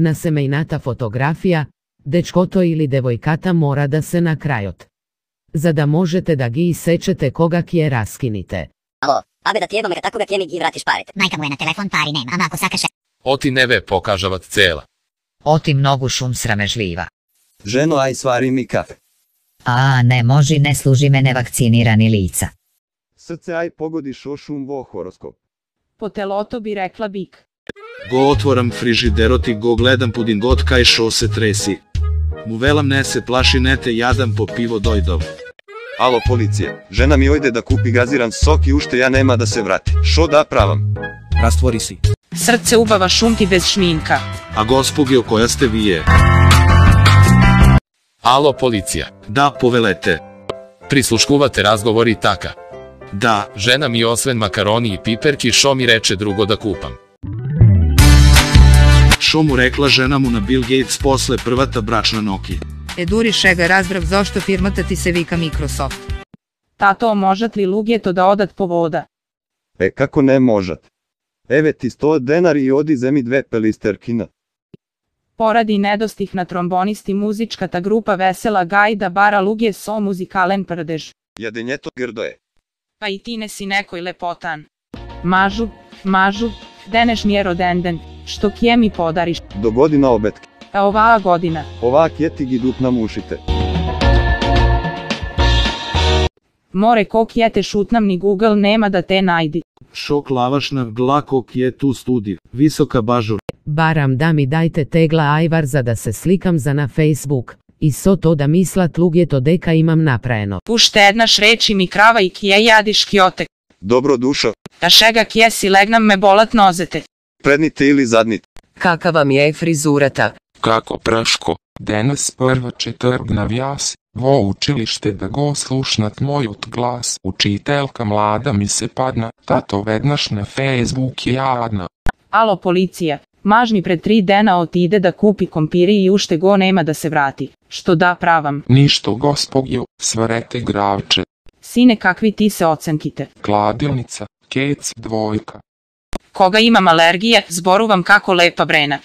Na semejnata fotografija, dečkoto ili devojkata mora da se na krajot. Za da možete da gi isečete koga kje raskinite. Alo, abe da tijebame kad takoga kje mi gi vratiš parit. Majka mu je na telefon, pari nema, a ako sakaše. Oti neve pokažavat cela. Oti mnogu šum sramežljiva. Ženo, aj svari mi kafe. A, ne može, ne služi me nevakcinirani lica. Srce, aj pogodiš o šum vo horoskop. Po teloto bi rekla bik. Go otvoram frižideroti, go gledam pudingot kaj šo se tresi. Mu velam ne se plaši, ne te jadam po pivo dojdov. Alo, policije, žena mi ojde da kupi gaziran sok i ušte ja nema da se vrati. Šo da pravam? Rastvori si. Srce ubava šunti bez šminka. A gospogio koja ste vi je? Alo, policija. Da, povelete. Prisluškuvate razgovori taka. Da. Žena mi osven makaroni i piperki, šo mi reče drugo da kupam. Šo mu rekla žena mu na Bill Gates posle prvata bračna noki. Duriše ga razbrav zašto firmata ti se vika Microsoft. Tato, možat li lugjeto da odat po voda? Kako ne možat? Eve ti 100 denari i odi zemi 2 pelisterkina. Poradi nedostih na trombonisti muzičkata grupa Vesela Gajda bara lugje so muzikalen prdež. Jadenjeto grdoje. Pa i ti ne si nekoj lepotan. Mažu, deneš mi je rodenden, što kje mi podariš? Do godina obetke. A ova godina? Ova kjeti gi dup namušite. More kog jete šutnam ni Google nema da te najdi. Šok lavašna glakok je tu studi, visoka bažur. Baram da mi dajte tegla ajvar za da se slikam za na Facebook. I so to da mislat lugjeto deka imam naprajeno. Pušte jednaš reči mi krava i kje jadiš kjotek. Dobro dušo. Da šega kje si legnam me bolat nozete. Prednite ili zadnite. Kaka vam je frizurata? Kako praško, danas prva četvrgna vjas, vo učilište da go slušnat mojut glas. Učiteljka mlada mi se padna, tato vednaš na Facebook je jadna. Alo, policija, maž mi pred 3 dena otide da kupi kompiri i ušte go nema da se vrati. Što da pravam? Ništo gospogju, svarete gravče. Sine, kakvi ti se ocenkite? Kladilnica, kec, dvojka. Koga imam alergije, zboruvam kako lepa brena.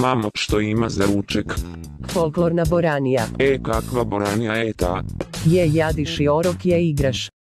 Mamo, što ima za ruček? Folklorna boranija. Kakva boranija je ta? Je jadiš i orok je igraš.